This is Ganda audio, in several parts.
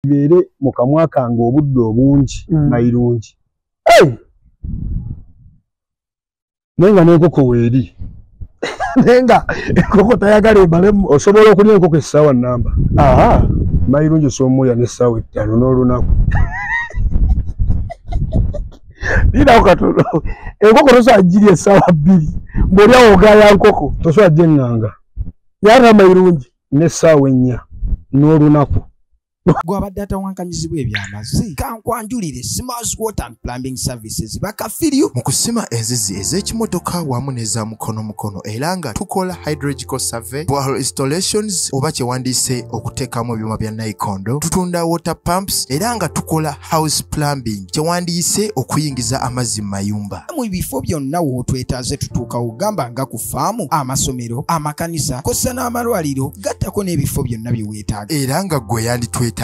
bere mu kamwa kange obudde obungi mayirungi nenga n'enkoko weeri nenga enkoko tayagala ebalemu osobola okulya enkoko essaawa nnamba mayirungi soomuya n'essaawa 5 n'olunaku ninawo katono enkoko tosobola giri essaawa 2 mb'olyawo ogaaya nkoko tosobola gye eŋŋanga yata mayirungi n'essaawa 4 n'olunaku gwabadde atawankanyizibwa ebyamazi kankwanjulire Smiles Water and Plumbing Services bakafiriyo mu kusima enzizi ez'ekimotoka wamu n'eza mukono era nga tukola hydrological survey, borehole installations oba kyewandiise okuteekamu ebyuma bya nayikondo, tutunda water pumps era nga tukola house plumbing kyewandiise okuyingiza amazzi mu mayumba. Mu bifo byonna wootwetaaze tutuuka ugamba nga ku faamu, amasomero, amakanisa kossa n'amalwaliro gattako n'ebifo byonna bye weetaaga era nga gwe yanditwetaaze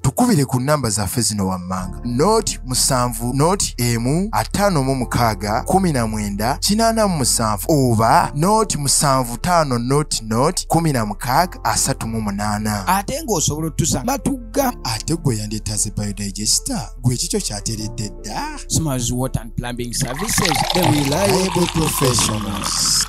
tukubire ku namba zaffe zino wammanga noti 7 noti 1 5 19 87 oba noti 75 noti 16 38 ate ng'osobola otusanga Matugga ate gwe yandeetaaze biodigester gwe kikyo kyateredde dda. Smiles Water and Plumbing Services, the reliable professionals.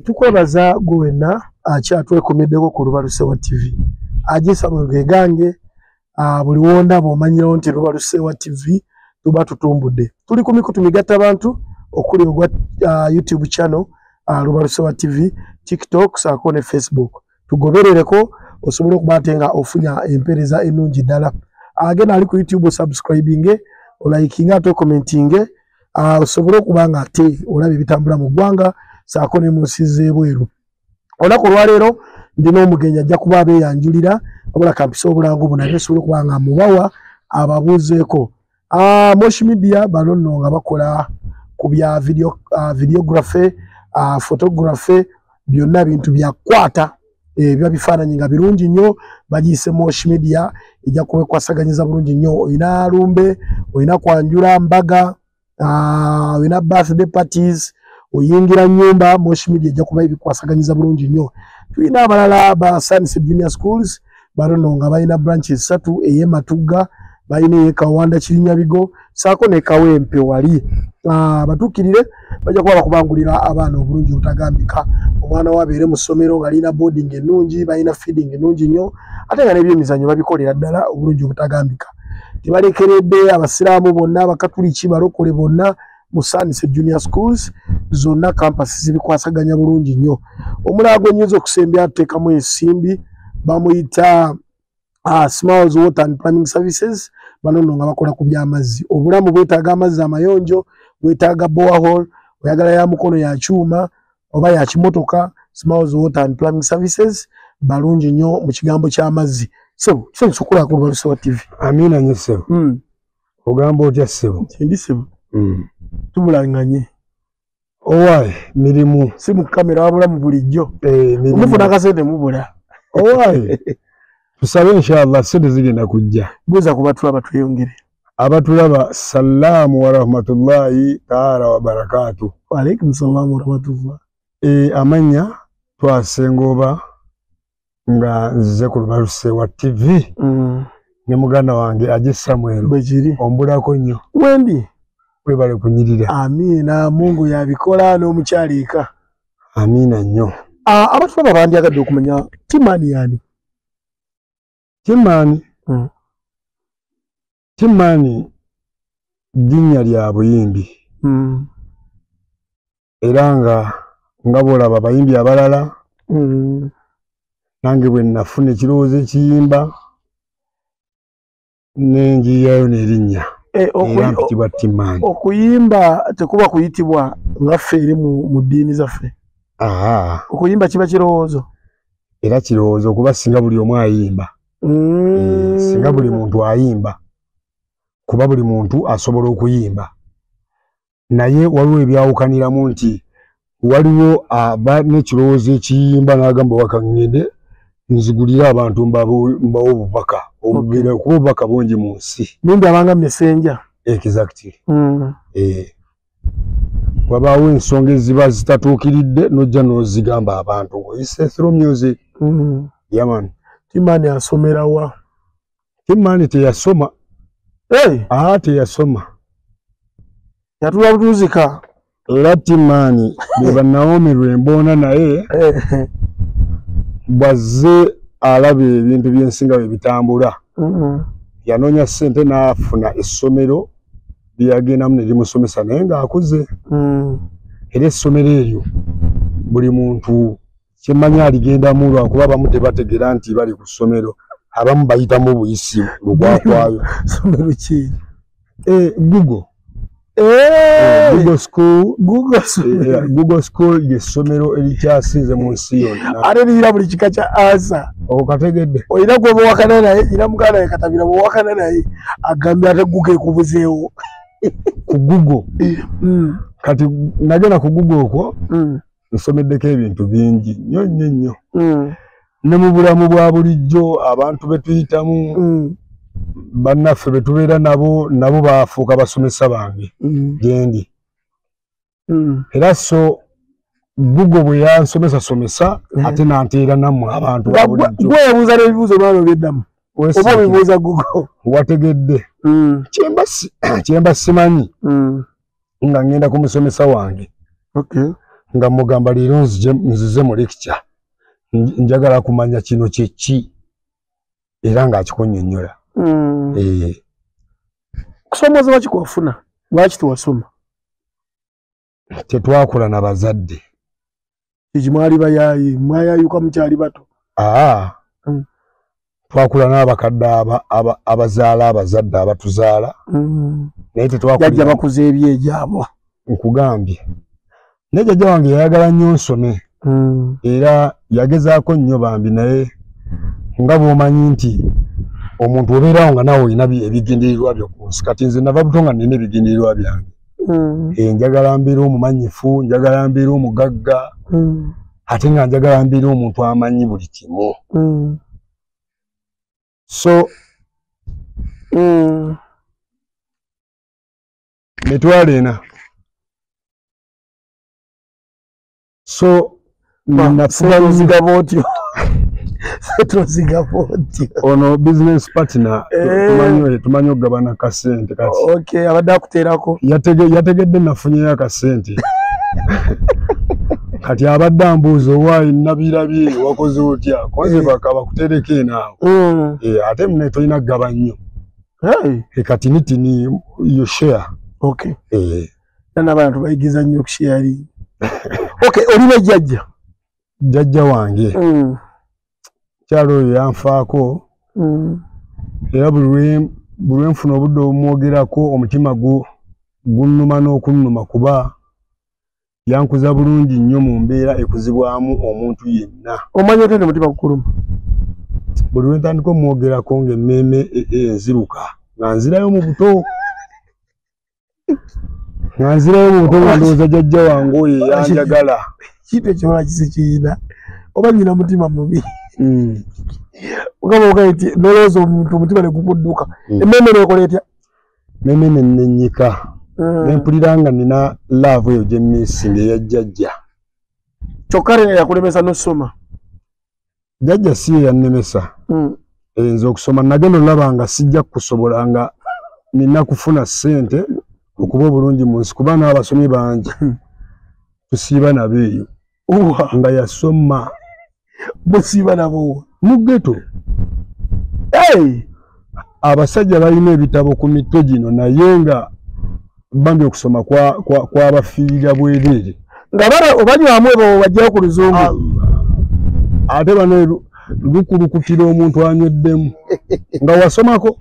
Tukwebaza gwe wenna akyatwekomeddeko ku Lubalusewa TV. Ajisa mu gange buli wonda bw'omanyirawo nti Lubalusewa TV tuba tutumbudde. Tuli ku mikutu migatta abantu okuli ogwa YouTube channel Lubalusewa TV, TikTok saako ne Facebook. Tugoberereko osobola okuba ate nga ofunya empeereza ennungi ddala. Agenda ali ku YouTube subscribing, oliking ate commenting, osobola okuba nga ate olaba ebitambula mu ggwanga saako ne mu nsi z'ebweru. Olunaku olwaleero ndina omugenyi ajja kuba abeeyanjulira wabula kampisa obulango buno ate osobola okuba nga mubawa ababuuzeeko. Moshi Media bano nno nga bakola ku bya videography, photography, byonna bintu byakwata biba bifaananyi nga birungi nnyo bagiyise Moshi Media ejja kubekwasaganyiza bulungi nnyo. Oyina lumbe, oyina kwanjula mbaga, oyina birthday parties, oyingira nnyumba, Moshi Media ejja kuba ebikwasaganyiza bulungi nnyo. Tulina abalala ba Sunset Junior Schools bano nno nga balina branches 3 ey'e Matugga, balina ey'e Kawanda Kirinyabigo saako ne Kawempe wali. Batuukirire bajja kuba bakubangulira abaana obulungi obutagambika. Omwana wabeere mu ssomero nga alina boarding ennungi, balina feeding ennungi nnyo, ate nga n'ebyemizannyo babikolera ddala obulungi obutagambika. Tebalekeredde abasiraamu bonna, abakatuliki, balokole bonna mu Sunset Junior Schools zonna campus zibikwasaganya bulungi nnyo. Omulala gwe nnyinza okusembya atuteekamu ensimbi bamuyita Smiles Water and Plumbing Services. Bano nno nga bakola ku by'amazzi. Obulamu bwetaaga amazzi amayonjo, bwetaaga borehole, oyagala ya mukono ya kyuma oba ya kimotoka, Smiles Water and Plumbing Services balungi nnyo mu kigambo ky'amazzi. Sebo, kifo kisukula ku Lubalusewa TV. Amina nnyo sebo. Ogamba otya sebo? Ndi sebo. Tumulanganye. Owaye mirimu si mu kamera wabula mu bulijjo. Mirimu. Mufuna akasente mubula. Owaye. Tusabe inshallah sente zigenda kujja. Buza ku batulaba tweyongere. Abatulaba salamu wa rahmatullahi ta'ala wa barakatuh. Wa alaikum salamu wa rahmatullah. Amanya twasengoba nga nze ku Lubalusewa TV. Ne muganda wange aje Samuel. Bwekiri. Ombulako nnyo. Wendi. Webale kunyirira. Amina, Mungu yabikola n'omukyalika. Amina nnyo. Abatulaba bandyagadde okumanya Timani yani. Timani dinnya lya buyimbi. Era nga bw'olaba abayimbi abalala nange bwe nafuna ekirowoozo ekiyimba n'enjiyayo n'erinnya. Okuyimba tekuba kuyitibwa ngaffe eri mu ddiini zaffe. Okuyimba kiba kirowoozo. Era kirowoozo kuba singa buli omu ayimba. Singa buli muntu ayimba. Kuba buli muntu asobola okuyimba. Naye waliwo ebyawukaniramu nti waliwo n'ekirowoozo ekiyimba n'agamba waka ngende nzigulira abantu mbawo obubaka. Kuba obubaka bungi mu nsi. Nimba abanga messenger. Exactly. Wabaawo ensonga eziba zitatuukiridde nojja n'ozigamba abantu. Oyise through music. Yaman. Timani asomera wa. Timani teyasoma. Teyasoma. Yatula butuzika. Latimani beba Naomi Rwembona naye bwaze alabe ebintu byensinga ebitambula. Yanonya sente n'afuna essomero lyagenda mu limusomesa naye ng'akuze. Era essomero eryo buli muntu kimanya aligenda mu lwakuba abamu tebategeera nti bali ku ssomero. Abamu bayitamu buyisi lugwakwayo. Ssomero ki? Google. Google School y'essomero erikyasinze mu nsi yonna. Ate liyira buli kika kya asa. Okategedde. Oyina gwe bwawakana naye, ira muganda naye katabira bwawakana naye agambye ate Google ekubuzeewo. Ku Google. Kati nagenda ku Google okwo nsomeddeko ebintu bingi nnyo. Ne mu bulamu bwa bulijjo abantu betuyitamu bannaffe betubeera nabo baafuuka basomesa bange gendi. Era so Google bwe yansomesa ate nanteera nammwe abantu ba bulijjo. Gwe yabuuza n'ebibuuzo lwalo byeddamu oba obibuuza Google. Wategedde. Kyemba simanyi nga ngenda ku musomesa wange nga mugamba leero nzize mu lecture njagala kumanya kino kyeki era ng'akikunnyonnyola. Kusomooza lwaki kwafuna? Lwaki tewasoma? Tetwakula na bazadde. Kiki mwali bayaayi? Mwayayuka mukyali bato? Twakula n'abakadde abazaala abazadde abatuzaala. Naye tetwakula. Jajja bakuze ebyegyabo. Nkugambye. Ne jajja wange yayagala nnyo nsome. Era yagezaako nnyo bambi naye nga bw'omanyi nti omuntu obeerawo nga nawe olina ebigendererwa byo ku nsi. Kati nze nava buto nga nina ebigendererwa byange. Njagala mbeera omumanyifu, njagala mbeera omugagga, ate nga njagala mbeera omuntu amanyi buli kimu. So netwala ena. So ono business partner tumanyi okugabana kasente kati. Okay, abadde akuteerako. Yategedde nafunyeyo akasente. Kati abadde ambuuza owaayi nabirabye wakoze otya konze bakutereko enaawo. Ate mune tolina kugaba nnyo. Kati nitini you share. Okay. N'abantu bayigiza nnyo okusharing. Okay, olina jjajja. Jjajja wange. Kyalo oyo yanfaako. Era buli lwe nfuna obudde omwogerako omutima gunnuma n'okunnuma kuba yankuza bulungi nnyo mu mbeera ekuzibwamu omuntu yenna. Omanyi otya ne mutima gukuluma? Buli lwe ntandika omwogerako ng'emmeeme enziruka nga nzirayo mu buto. Nga nzirayo mu buto nga ndowooza jjajja wange oyo yanjagala. Kintu ekyola kisikiina oba nnyina mutima mubi. Mugamba ogaye nti nolowooza omuntu omutima ne gukudduka. Emmeeme neekola etya? Emmeeme ne nnenyika. Ne mpulira nga nina laavu eyo gye mmiisinga eya jjajja. Kyokka ne yakulemesa n'osoma? Jjajja si ye yannemesa. Nze okusoma nagenda olaba nga sijja kusobola nga nina kufuna ssente okuba obulungi mu nsi kuba n'abasomi bangi tusiiba nabo eyo. Nga yasoma. Musiiba nabo mu ghetto. Abasajja balina ebitabo ku mitwe gino naye nga bambi okusoma kwabafiirira bwereere. Nga obanywamu ebo bajjayo ku luzungu. Ate bano lukulukutira omuntu anyweddemu. Nga wasomako?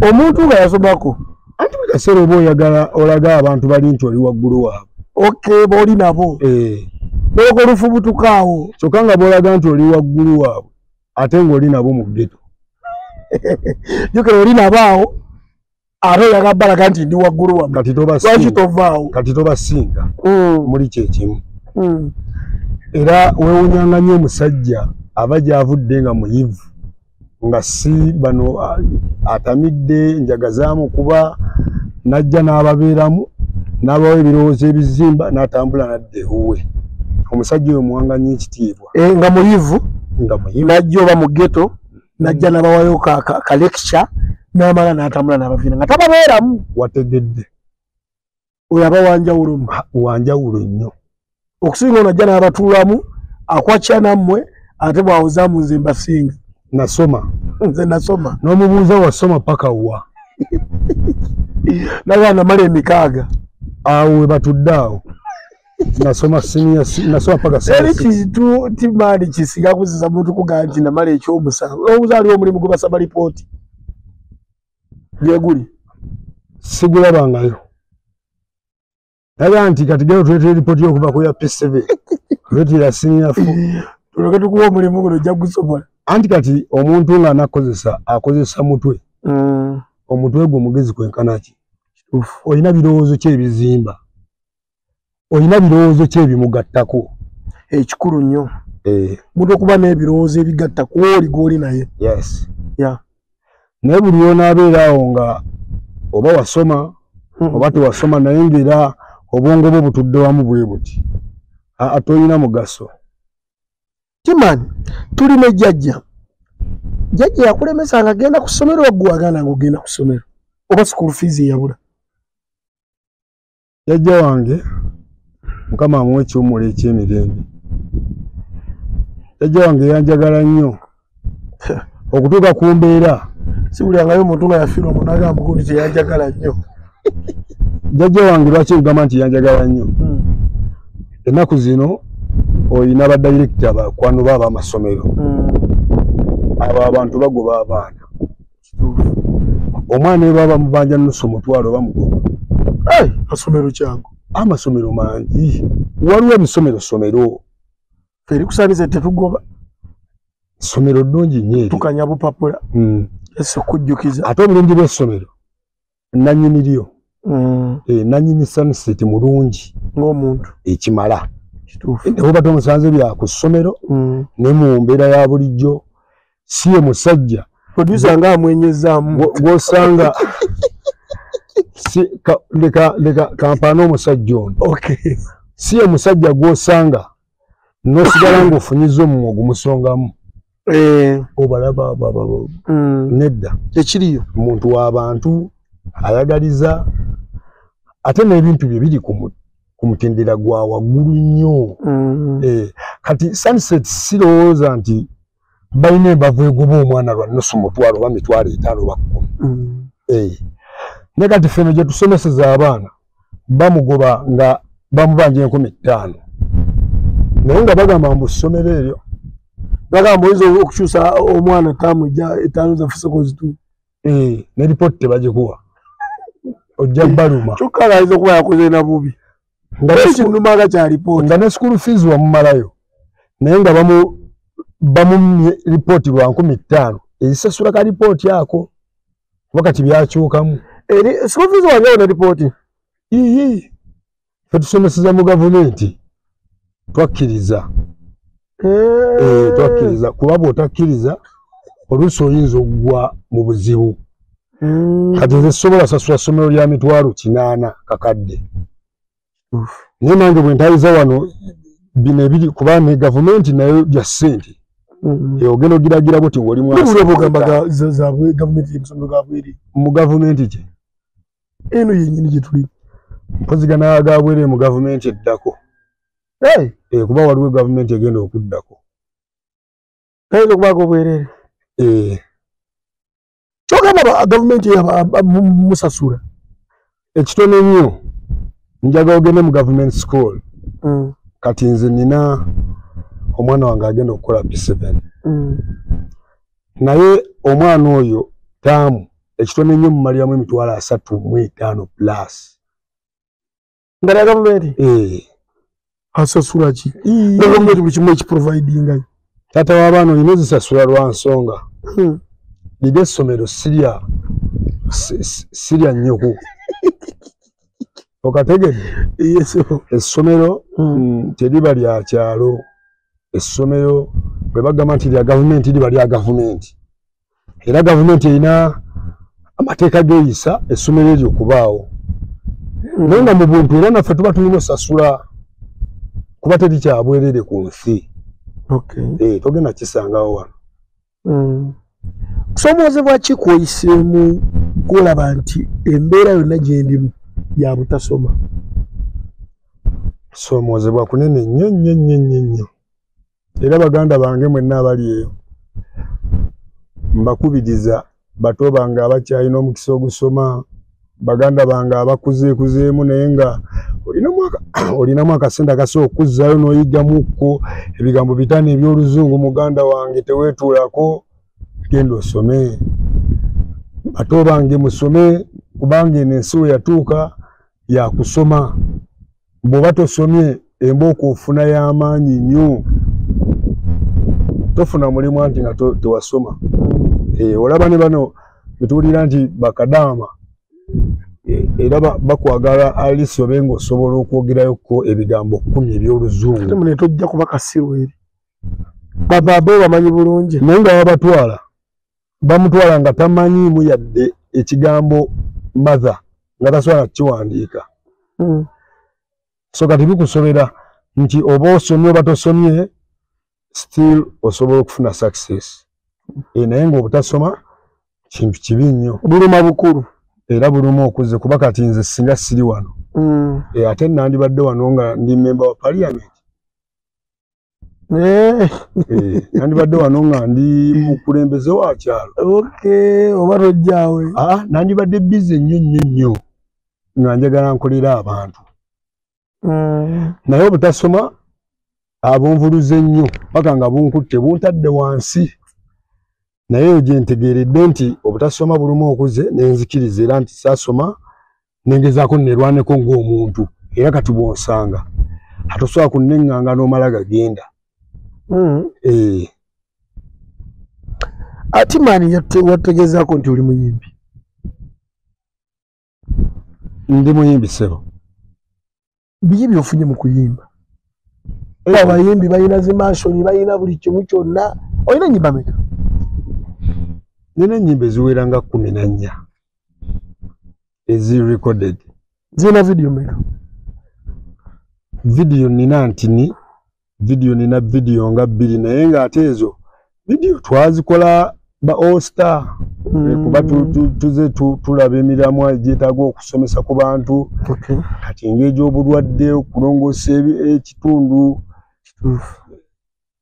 Omuntu nga yasomako. Ate mu kaseera oba oyagala olaga abantu bali nti oli waggulu waabwe. Okay, b'oli nabo. Bw'okola olufubutukaawo. Kyokka nga bw'olaga nti oli waggulu waabwe ate ng'oli nabo mu ghetto. Jjukira oli nabo awo ate oyaga balaga nti ndi waggulu waabwe. Lwaki tovaawo? Kati tobasinga. Muli kyekimu. Era weewunyanga nnyo omusajja aba gy'avudde nga muyivu nga si bano atamidde njaga zaamukuba n'ajja n'ababeeramu n'abawa ebirowoozo ebizimba n'atambula n'adda ewuwe. omusajja oyo muwanganye ekitiibwa nga muyivu najja oba mu ghetto najja nabawayo ka lecture n'amala n'atambula n'abaviira nga tababeeramu wategedde oyo abawanjawulo wanjawulo nnyo okusinga onajja n'abatuulamu akwakya nammwe ate bwawozaamu nze mbasinga nasoma nze nasoma n'omubuuza wasoma paka wa naga namala emikaaga awo we batudde awo nasoma paka eri kintu timaani kisiga kuziza muntu kugaa nti namala ekyomusanvu obuzaaliwo omulimu gwe basaba lipooti gyeguli sigulabangayo naga nti kati gero tuleetera lipooti y'okuva ku ya P7 tuleetera senior 4 tuleke tukuwa omulimu guno ojja gusobola anti kati omuntu nga akozesa mutwe omutwe gwe mugezi kwenkana ki olina birowoozo ki ebizimba olina birowoozo ki ebimugattako ekikulu nnyo muntu okuba n'ebirowoozo ebigatta ku oli gw'oli naye yes naye buli lw'onaabeeraawo nga oba wasoma oba tewasoma naye ng'era obwongo bwo butudde wamu bwe buti tolina mugaso kimani tuli ne jjajja yakulemesa nga agenda ku ssomero waggwe waganda nga ogenda ku ssomero oba school fees yabula jjajja wange mukama amuwe ekiwummulo eky'emirembe jjajja wange yanjagala nnyo okutuuka ku mbeera sibuliangayo omuntu nga yafiira omuntu agamba gundi teyanjagala nnyo jjajja wange lwaki nkugamba nti yanjagala nnyo ennaku zino oyina badirekita bakwano baba amasomero abo abantu bagoba abaana omwana we baba mubanja nusu omutwalo bamugoba masomero kyangu amasomero mangi waliwo emisomero feri kusaaniza tetugoba somero ddungi nnyo tukanya bupapula ese okujjukiza ate obulungi bw'essomero nannyini lyo nannyini Sunset mulungi ng'omuntu ekimala kituufu ne bw'oba tomusanze bya ku ssomero ne mu mbeera ya bulijjo si ye musajja producer nga amwenyezaamu gw'osanga leka kampaana omusajja ono si ye musajja gw'osanga n'osigala ng'ofunyiza omumwa ogumusongamu obalaba nedda ekiriyo muntu w'abantu ayagaliza ate n'ebintu bye biri ku mutendera gwa waggulu nnyo kati Sunset sirowooza nti balina embavu egoba omwana lwa nusu mutwalo oba mitwalo 5 oba 10 ne kati ffeno gye tusomeseza abaana bamugoba nga bamubanja 5,000 naye nga bagamba mbu ssomero eryo bagamba oyinza okukyusa omwana taamu ejja 5 za fusekozi tu ne lipooti tebagikuwa ojja baluma kyokka ayinza okuba yakoze na bubi nga kya lipooti nga ne school fees wamumalayo naye nga bamu lipooti lwa 5,000 ezisasula ka lipooti ako wakati byakyukamu school fees wanjawo ne lipooti fe tusomeseza mu gavumenti twakkiriza twakkiriza kuba bw'otakkiriza oluusi oyinza okugwa mu buzibu kati nze sobola sasula ssomero lya mitwalo 8 kakadde naye nange bwe ntayiza wano bino ebiri kuba ne gavumenti nayo gya ssente ogenda ogiragira buti woli mu gavumenti gye eno yennyini gye tuli mpozigana gabwere mu gavumenti eddako kuba waliwo gavumenti egenda okuddako ayinza okubaako obwerere kyogamba gavumenti musasula ekitono nnyo njaga ogende mu government school kati nze nina omwana wange agenda okukola P7 naye omwana oyo taamu ekitono nnyo mumaliramu emitwalo 35 plus nga ya gavumenti asasula ki gavumenti buli kimu ekiprovidinga taata w'abaana olina ozisasula lwa nsonga lide essomero sirya nnyoku okategedde essomero teriba lya kyalo essomero bwe bagamba nti lya gavumenti liba lya gavumenti era gavumenti erina amateeka g'eyisa essomero eryo okubaawo naye nga mu buntu era naffe tuba tulina osasula kuba teri kyabwerere ku nsi. Okay. Togenda kisangawo wano. Kusomoozebwa ki kwoyiseemu kwolaba nti embeera yonna gye ndimu ya butasoma? Kusomoozebwa kunene nnyo. Era baganda bange mwenna abali eyo mbakubiriza bato bange abakyalina omukisa ogusoma, baganda bange abakuzeekuzeemu naye nga olinamu akasente akasooka okuzzaayo n'oyigamukko ebigambo bitaano eby'oluzungu. Muganda wange teweetuulako, genda osome. Bato bange musome kubanga eno ensi we yatuuka yakusoma. Bw'oba tosomye embooko ofuna y'amaanyi nnyo. Tofuna mulimu anti nga tewasoma. Olaba ne bano betuwulira nti bakadaama era bakwagala alisobe ng'osobola okwogerayokko ebigambo 10 eby'oluzungu. Ate mune tojja kuba kasiru eri. Babaabo bamanyi bulungi. Naye nga bamutwala nga tamanyiimu yadde ekigambo mother nga tasobola kukiwandiika. So kati bikusobera nti oba osomye oba tosomye still osobola okufuna success. Naye ng'obutasoma kintu kibi nnyo. Buluma bukulu. Era buluma okuze kuba kati nze singa siri wano. Ate nandibadde wano nga ndi member wa parliament. Nandibadde wano nga ndi mukulembeze wa kyalo. Okay, oba tojjaawe. Nandibadde busy nnyo nga njagala nkolera abantu. Naye obutasoma abunvuluze nnyo paka nga bunkutte buntadde wansi. Naye eyo gye ntegeeredde nti obutasoma buluma okuze nenzikiriza era nti saasoma nengezaako nerwaneko ng'omuntu. Era kati bw'onsanga atosobola kunneŋŋanga n'omala gagenda. Ati maani wategezaako nti oli muyimbi? Ndi muyimbi ssebo. Biki by'ofunye mu kuyimba? Abayimbi balina zimansoni, balina buli kimu kyonna. Olina nnyimba mmeka? Nina ennyimba eziwera nga 14 ezi-recorded. Zirina video mmeka? Video nina ntini. Nina video nga 2 naye ng'ate ezo video twazikola ba All Star. Kuba tuze tulaba emiramwa egyetaaga okusomesa ku bantu. Kati ng'egy'obulwadde okulongoosa ekitundu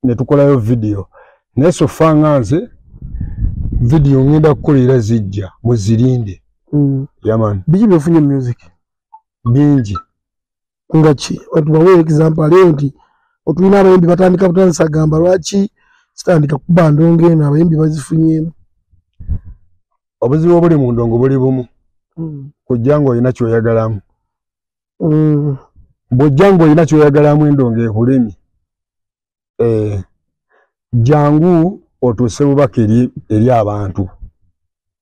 ne tukolayo video. Naye sofa nga nze video ngenda kukolera zijja muzirinde. Yaman. Biki byofunye music? Bingi. Nga ki? Batubawe example leo nti otulina abayimbi batandika butandisa gamba lwaki sitandika kuba ndongo eno abayimbi bazifunyeemu. Obuzibu obuli mu ndongo buli bumu. Kujja ng'olina ky'oyagalamu. Bw'ojja ng'olina ky'oyagalamu endongo ekulemi. Jangu otuuse bubaka eri abantu.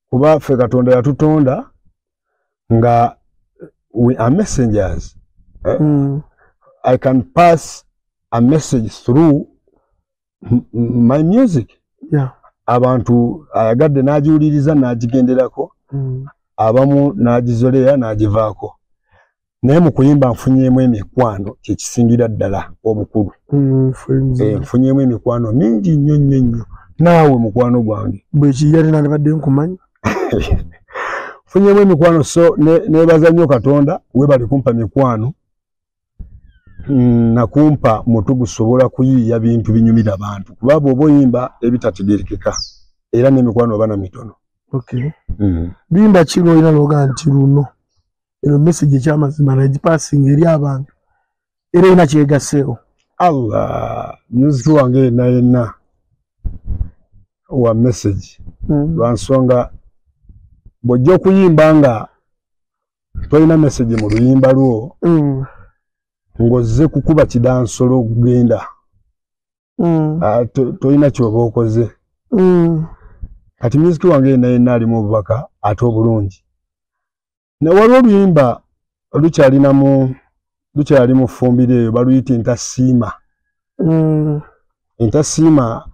Kuba ffe Katonda yatutonda nga we are messengers. I can pass a message through my music. Abantu ayagadde n'agiwuliriza n'agigenderako. Abamu n'agizoleya n'agivaako. Naye mu kuyimba nfunyeemu emikwano kyekisingira ddala obukulu. Nfunyeemu emikwano mingi nnyo. Naawe mukwano gwange. Bwe kiyali nandibadde nkumanyi. Nfunyeemu emikwano so neebaza nnyo Katonda webali kumpa mikwano. Nakumpa mutu gusobola kuyiiya bintu binyumira abantu. Kuba bw'oba oyimba ebitategeerekeka era n'emikwano oba na mitono. Bimba kiro olina lwoga nti luno eno message ekyamazima nagipasinga eri abantu era erina kyegasseewo. Allah, music wange yenna wa message. Lwansonga bw'ojja okuyimba nga tolina message mu luyimba lwo ng'ozze kukuba kidansolo okugenda. Tolina ky'oba okoze. Kati music wange yenna alimu obubaka ate obulungi. Waliwo oluyimba lukyali mu ffumbiro eyo baluyita entasiima. Entasiima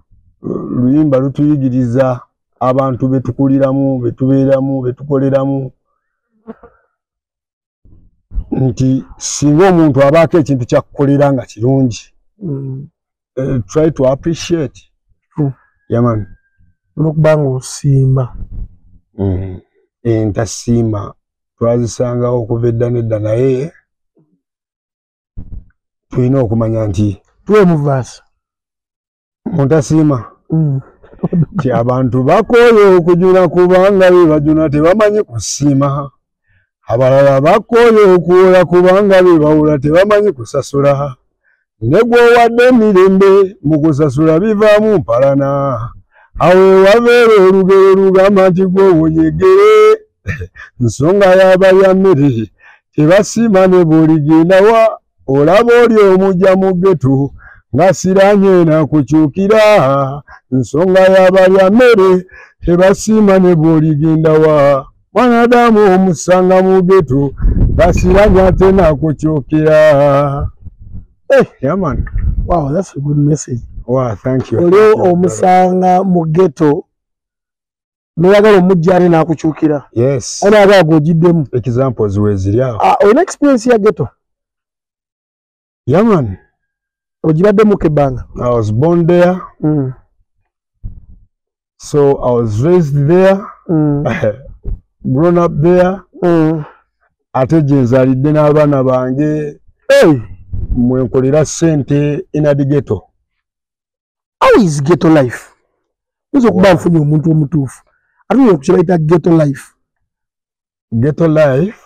luyimba lutuyigiriza abantu betukuliramu, betubeeramu, betukoleramu. nti singa omuntu abaako ekintu kyakukolera nga kirungi try to appreciate yaman olwokubanga osiima entasiima twazisangawo okuva edda nedda naye tulina okumanya nti tuwe muvaasi muntasiima ti abantu bakooye okujuna kubanga be bajuna tebamanyi kusiima abalala bakooye okuwola kubanga be bawula tebamanyi kusasula ne gwowadde emirembe mu kusasula bivaamu mpalana awe wabeera olugero lugamba nti gw'obonyegere nsonga y'abalya mmere tebasiima ne bw'oligenda wa olaba oli omujja mu ggeto nga siranye nakukyukira nsonga y'abalya mmere tebasiima ne bw'oligenda wa mwanadamu omusanga mu ggeto nga siranye ate nakukyukira. Yeah, man. Wow, that's a good message. Wow, thank you. Olio omusanga mu ghetto noyagala omujjane nakukyukira. Yes. Ana agago jiddemu. Examples weziri awo. Olina experience ya ghetto? Yeah, man. Ojibadde mu Kebanga? I was born there. So I was raised there. Grown up there. Ate gye nzalidde n'abaana bange. Mwenkolera sente in the ghetto. How is ghetto life? Nzo kuba mfunye omuntu omutuufu. Atuye okukibaita ghetto life. Ghetto life.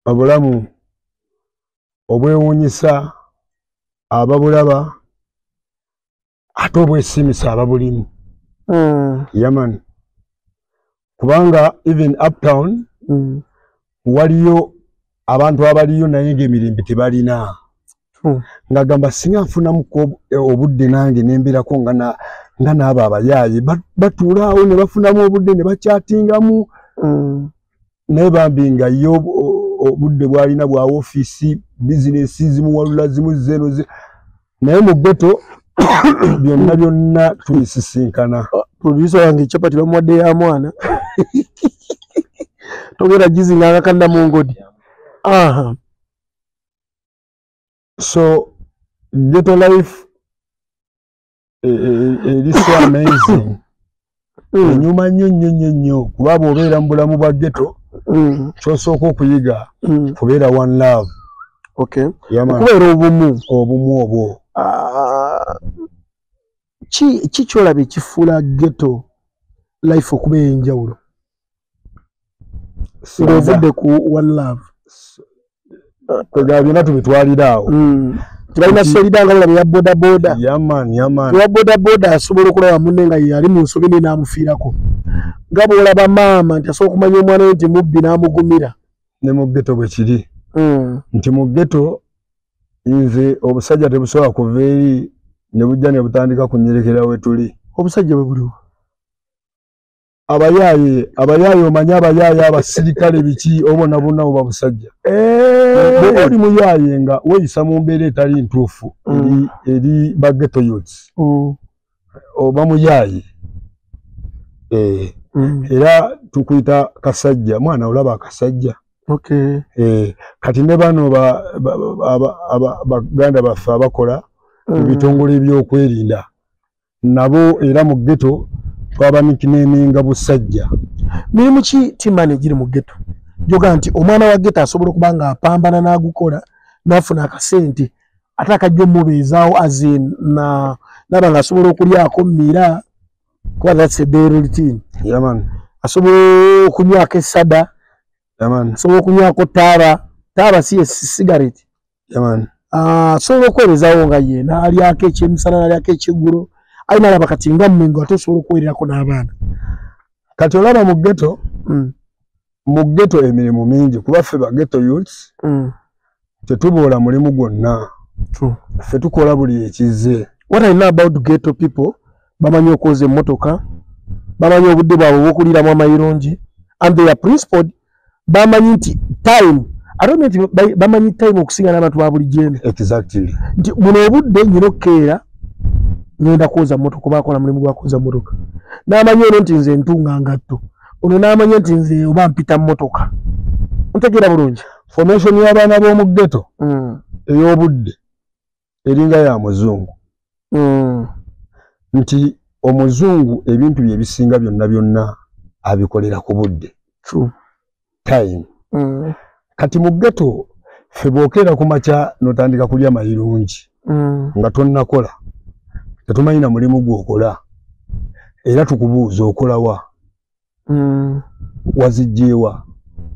Obulamu obwewuunyisa ababulaba ate obwesimisa ababulimu. Yaman. Kubanga even uptown waliyo abantu abaliyo naye ng'emirimbi tebalina. Ngagamba singa nfunamu obudde nange nembirako nga n'abo abayaaye batuula awo ne bafunamu obudde ne bakyatingamu naye bambi nga yo obudde bwalina bwa ofiisi bizinesi zimuwalula zimu zeno naye mu ghetto byonna tuyisisinkana. Producer wange chapati bamuwadde ya mwana togera gizinga akakanda mu ngodi. So ghetto life is so amazing. Nyuma nnyo kuba bw'obeera mu bulamu bwa ghetto ky'osooka okuyiga kubeera one love. Okay. Kubeera obumu obwo. Ki kyolaba ekifuula ghetto life okuba enjawulo? Ng'ovudde ku one love. Byonna tubitwalira awo. Tubalina solida nga bulabe ya boda boda. Yaman. Wa boda boda asobola okulaba munne nga yali mu nsobi n'amufiirako. Nga bw'olaba maama nti asobola okumanya omwana we nti mubbi n'amugumira. Ne mu ghetto bwe kiri. Nti mu ghetto nze obusajja tebusobola kuva eri ne bujja ne butandika kunyerekera we tuli. Obusajja bwe buliwo. Abayaaye omanya abayaaye abasirikale biki obona bonna oba busajja. Oli muyaaye nga weyisa mu mbeera etali ntuufu eri ba ghetto youths. Oba muyaaye. Era tukuyita kasajja, mwana olaba akasajja. Okay. Kati ne bano baganda baffe abakola ebitongole ebyokwerinda nabo era mu ghetto twaba nikineminga busajja. Mirimu ki timane giri mu ghetto? Joga nti omwana wa ghetto asobola okuba nga apambana n'agukola n'afuna akasente ate akajja omubeezaawo azin naba nga asobola okulyako mmira kuba that's a daily routine. Yaman. Asobola okunywako essada. Yaman. Asobola okunywako taaba si cigarette. Yaman. Asobola okwereezaawo nga ye n'alyako ekyemisana n'alyako ekyeggulo. Ayina alaba kati nga mmengo ate osobola okwerirako n'abaana. Kati olaba mu ghetto mu ghetto emirimu mingi kuba ffe ba ghetto youths tetuboola mulimu gwonna. Ffe tukola buli ekize. What I know about ghetto people, bamanyi okwoza emmotoka, bamanyi obudde bwabwe bw'okuliramu amayirungi, and they are principled. Bamanyi nti time, I don't know nti bamanyi time okusinga n'abantu ba buli gyene. Exactly. Nti buno obudde nyina okkeera ngenda kwoza mmotoka oba akola mulimu gwa kwoza mmotoka. N'amanyi ono nti nze ntunga ngatto. Ono n'amanya nti nze oba mpita mmotoka. Ntegeera bulungi. formation y'abaana b'omu ghetto ey'obudde eringa ya muzungu nti omuzungu ebintu bye bisinga byonna abikolera ku budde time kati mu ghetto ffe bw'okeera ku makya n'otandika kulya mayirungi nga tonnakola tetumanyi na mulimu gw'okola era tukubuuza okolawa wazijjeewa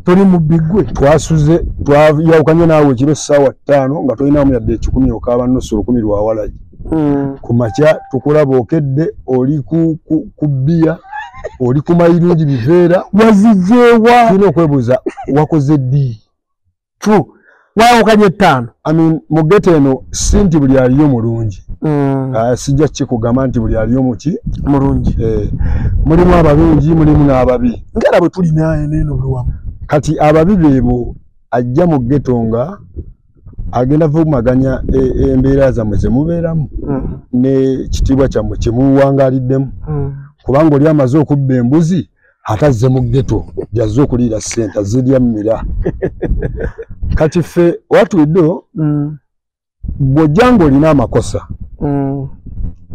toli mu biggwe twasuze twayawukanye naawe ekiro essaawa 5 nga tolinaamu yadde 10 okaaba nusu 10 lwawalagi ku makya tukulaba okedde oli ku bbiya oli ku mayirungi biveera wazijjeewa tulina okwebuuza wakoze ddi true wayawukanye 5 I mean mu ghetto eno si nti buli aliyo mulungi sijja kikugamba nti buli aliyo muki mulungi mulimu abalungi mulimu n'ababi ngera bwe tuli naye neno buluwamu kati ababi beebo ajja mu ghetto nga agenda vumaganya embeera zammwe ze mubeeramu n'ekitiibwa kyammwe kye muwangaliddemu kubanga oli amaze okubba embuzi atazze mu ghetto jazze okuliira ssente zirya mmira kati ffe watuddo bw'ojja ng'olina amakosa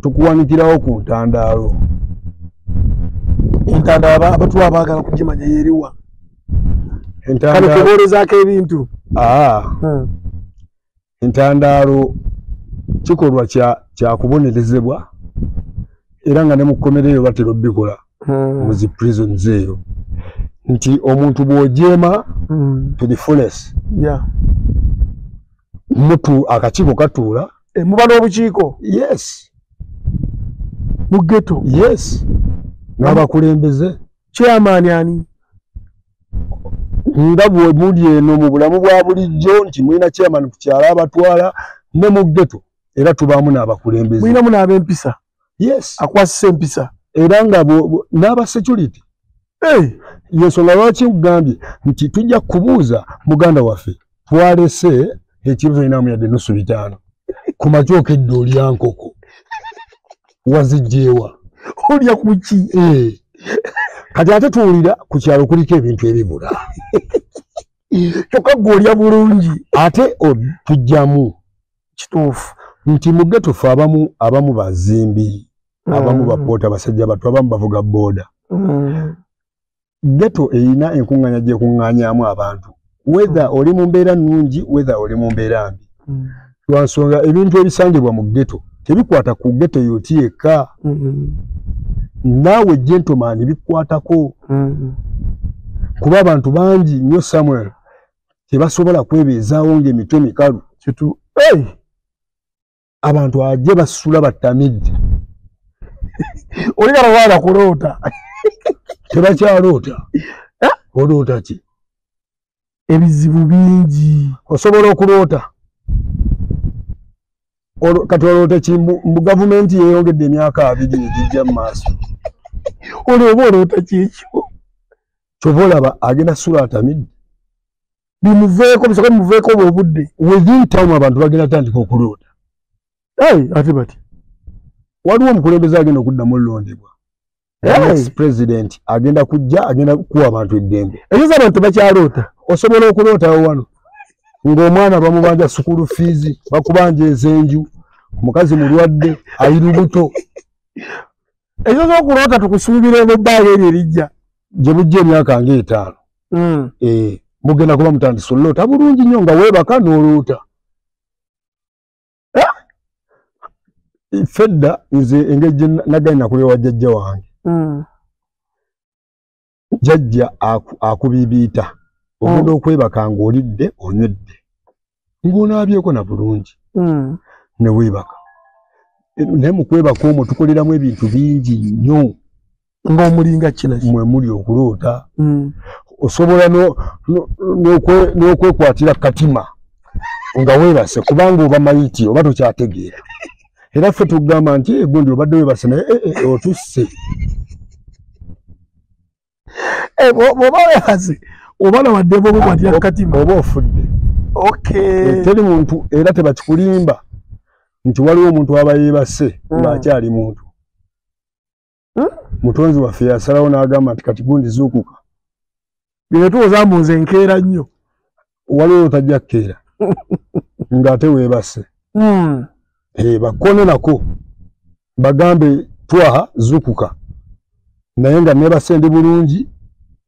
tukuwanikirawo ku ntandaalo entandaalo abatuwa baagala kugimanya yeriwa kale kubolezaako ebintu entandaalo kikolwa kya kubonerezebwa era nga ne mu kkomereyo batera obbikola mu zi prisons eyo nti omuntu bw'ojeema to the fullest mutu akakiiko katuula muba n'obukiiko yes mu ghetto yes n'abakulembeze chairman ani nga bwe muli eno mu bulamu bwa bulijjo nti mulina chairman ku kyalo abatwala ne mu ghetto era tubaamu n'abakulembeze mulinamu n'ab'empisa yes akwasisa empisa era nga n'aba security yensonga lwaki nkugambye nti tujja kubuuza muganda waffe twalese ekiro tolinamu yadde nusu 5 ku makya okedde olya nkoko wazijjeewa olya kuki kati ate tuwulira ku kyalo kuliko ebintu ebibula kyokka gw'olya bulungi ate tujjamu kituufu nti mu ghetto ffe abamu bazimbi abamu bapoota basajja batu abamu bavuga booda ghetto eyina enkuŋŋaanya gyekuŋŋaanyaamu abantu whether oli mu mbeera nnungi whether oli mu mbeera mbi lwansonga ebintu ebisangibwa mu ghetto tebikwata ku ghetto yoti yekka naawe gentleman bikwatako kuba abantu bangi nnyo Samuel tebasobola kwebeezaawo ng'emitwe mikalu abantu ajje basula batamidde oligala waala kuloota tebakyaloota oloota ki ebizibu bingi osobola okuloota kati oloota ki mu gavumenti yeeyongedde emyaka 2 egijja mu maaso olwoba oloota kyekyo kyova olaba agenda sula atamidde bimuveeko bisooka bimuveeko obwo obudde within time abantu bagenda tandika okuloota ate bati waliwo omukulembeze agenda okuddamu olulondebwa president agenda kujja agenda kuwa abantu eddembe ekyoza abantu bakyaloota osobola okulootawo wano ng'omwana bamubanja sukulu fiizi bakubanja ezenju omukazi mulwadde ayi lubuto ekyoza okuloota tukusuubira mu bbaaga eryo erijja gye bujja emyaka nga 5 mugenda kuba mutandisa oloota bulungi nnyo nga weebaka n'oloota fedda nze engeri nagani nakulewa jjajja wange jjajja akubibiita ogenda okwebaka ng'olidde onywedde ng'onaabyeko na bulungi ne weebaka naye mu kwebaka omwo tukoleramu ebintu bingi nnyo ng'omulinga kinaki mwe muli okuloota osobola n'okwekwatira katima nga weebase kubanga oba mayiti oba tokyategeera era ffe tugamba nti gundi obadde weebase naye otusse bw'oba weebase oba nawaddemu okwekwatira katima oba ofudde teri muntu era tebakikulimba nti waliwo omuntu aba yeebase ng'akyali muntu mutonzi waffe yasalawo n'agamba nti kati gundi zuukuka bino tuwoza mbuze enkeera nnyo waliwo tajja kkeera ng'ate weebase bakone nako bagambe twaha zukuka naye nga neebase ndi bulungi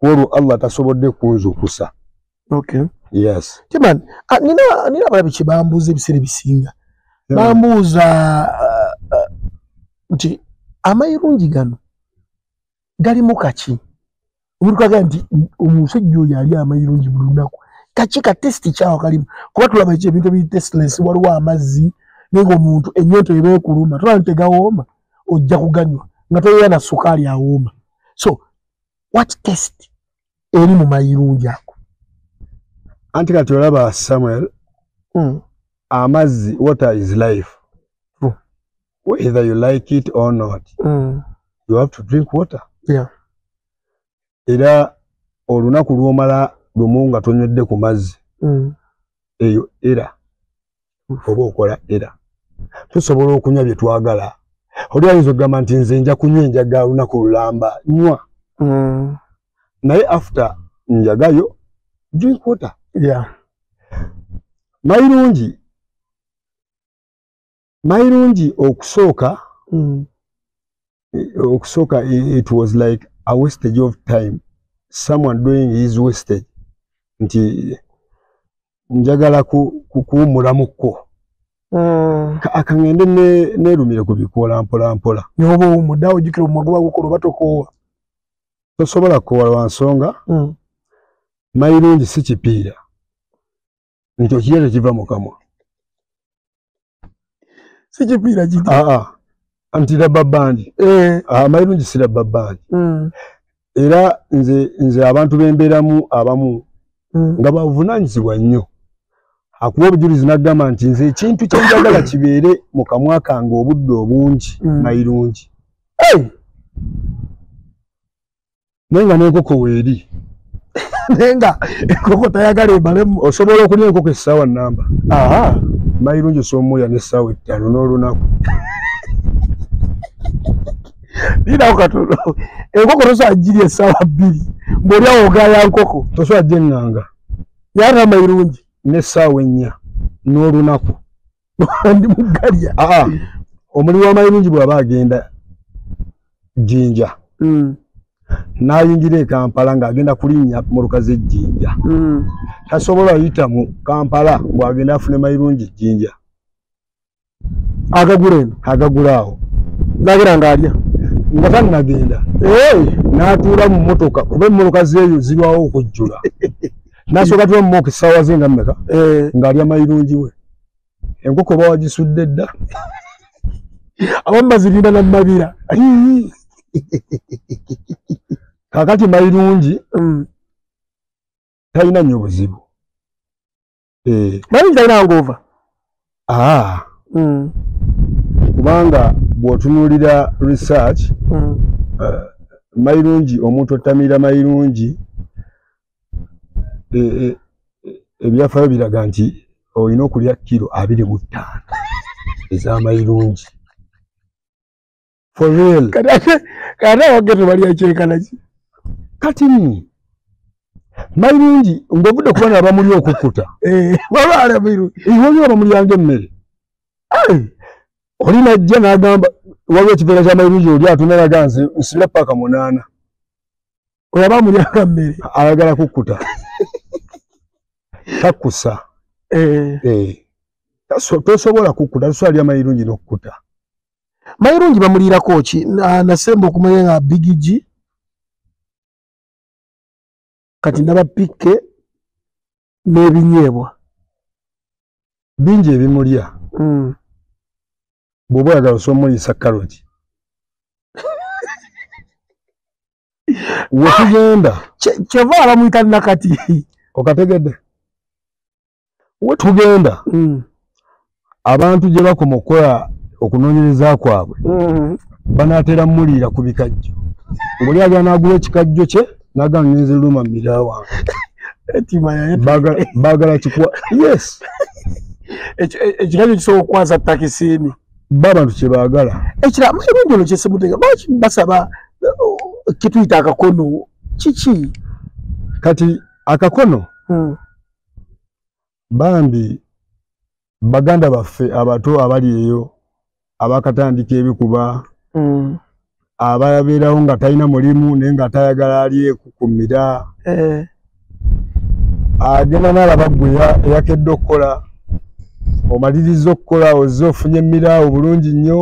olwo Allah tasobodde kunzukusa. Okay. Yes. Kiman, nina balabi kye bambuuza ebiseera bisinga. Bambuuza nti amayirungi gano galimu kaki? Omuntu kaga nti omusajja oyo ali amayirungi buli lunaku. Kaki ka testi kyawo kalimu? Kuba tulaba ebintu ebiri testless, waliwo amazzi naye ng'omuntu ennyoto eba ekuluma tulaba nti tegawooma ojja kuganywa nga toyera na sukaali awooma. So what test eri mu mayirungi ago? Anti kati olaba Samuel, amazzi, water is life. Whether you like it or not, you have to drink water. Yeah. Era olunaku lw'omala lumu nga tonywedde ku mazzi, eyo era oba okola era. Tusobola okunywa bye twagala. Oli ayinza okugamba nti nze nja kunywa enjaga lunaku lulamba, nywa. Naye after njagayo, drink water. Yeah. Mayirungi okusooka, it was like a wastage of time. Someone doing his wastage. Nti njagala kuwumulamuko. Akangende nerumire kubikola mpola. Nyobo umudawo jikira omumagoba gukolo batokowa. Tosobola kukola wansonga. Mayirungi si kipiira. Nti okiyere kiva mu kamwa. Si kipiira jiti. Anti rubber band. Mayirungi si rubber band. Era nze abantu bembeeramu abamu nga bavunaanyizibwa nnyo. Akuba obujulizi n'agamba nti nze ekintu kye njagala kibeere mu kamwa kange obudde obungi mayirungi. Naye nga n'enkoko weeri. Naye nga enkoko tayagala ebalemu. Osobola okulya enkoko essaawa nnamba. Mayirungi osoomuya n'essaawa 5 n'olunaku. Ninawo katono. Enkoko tosobola girya essaawa 2. Ng'olyawo ogaaya nkoko. Tosobola gye eŋŋanga. Yata mayirungi. N'essaawa 4 n'olunaku. Ndi mugalya. Omuli w'amayirungi bw'aba agenda Jinja. N'ayingira e Kampala ng'agenda kulinnya mu lukazi ejjinja. Tasobola ayita mu Kampala bw'agenda afune mayirungi Jinja. Agagula awo. N'agenda ng'alya. Nga tannagenda. N'atuula mu mmotoka kuba emmotoka z'eyo zirwawo okujjula. N'asooka tuba mu mooka essaawa ze nga mmeka ng'alya mayirungi we. Enkoko bawagisudde dda. Abamu bazirinda na mabira. Kakati mayirungi talina nnyo buzibu. Mayirungi talina ngova. Kubanga bw'otunuulira research, mayirungi omuntu otamira mayirungi ebyafaayo biraga nti olina okulya kilo 25 ez'amayirungi. For real. Kati wageto bali akyekana ki? Kati mayirungi ng'ovudde kuba n'abamuli okukkuta. Waba ali mayirungi. Waliwo abamulyanga emmere. Oli najja n'agamba waliwo ekiveera ky'amayirungi oli atunalaga nze nsibira paka 8. Oyo abamulyanga mmere. Ayagala kukkuta. Takkusa. Tosobola kukkuta, tosobola lya mayirungi n'okukkuta. Mayirungi bamuliirako ki? Nasemba okumanya nga Big G. Kati ndaba pikke n'ebinyeebwa. Bingi ebimulya. Bw'oba oyagala osoomuliisa karoti. Wetugenda. Kyeva abamuyita nakati. Okategedde? Wetugenda. Abantu gye bakoma okukola okunoonyereza kwabwe. Banaatera muliira ku bikajjo. Ng'oli agala n'agula ekikajjo kye n'agamba ngenze luma mmira wange. Baagala kikuwa. Yes. Ekikajjo kisobola okukwasa takisiini. Abantu kye baagala. Mayirungi ono kyesemutega lwaki basaba kituyita akakono kiki? Kati akakono bambi baganda baffe abato abali eyo abakatandika ebikuba ababeerawo nga talina mulimu naye nga tayagala ali ekukumira agenda n'alaba ggwe eyakedde okukola omaliriza okukola ozze ofunye emmiraawo bulungi nnyo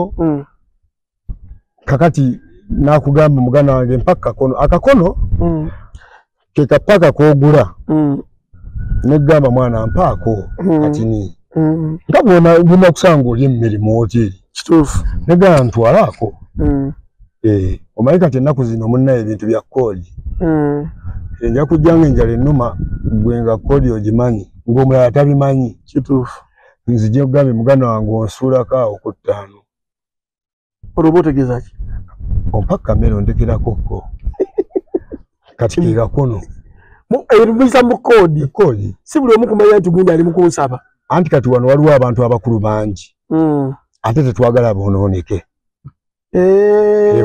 kakati n'akugamba muganda wange mpa akakono ke kapaka k'ogula negamba mwana mpaako katini nga bwona okusanga oli emmere mu woteri kituufu negamba ntwalaako omanyi kati ennaku zino munnaye ebintu bya koodi enja kujjanga enjala ennuma gwe nga koodi ogimanyi ng'omulala tabimanyi kituufu nzije kugambe muganda wange onsuulako awo ku 5 olwoba otegeeza ki ompa kamera ondekerakoko kati ke kakono ebisa mu koodi si buli omu kumanya nti gundi ali mu kunsaba anti kati wano waliwo abantu abakulu bangi ate tetwagala bonooneke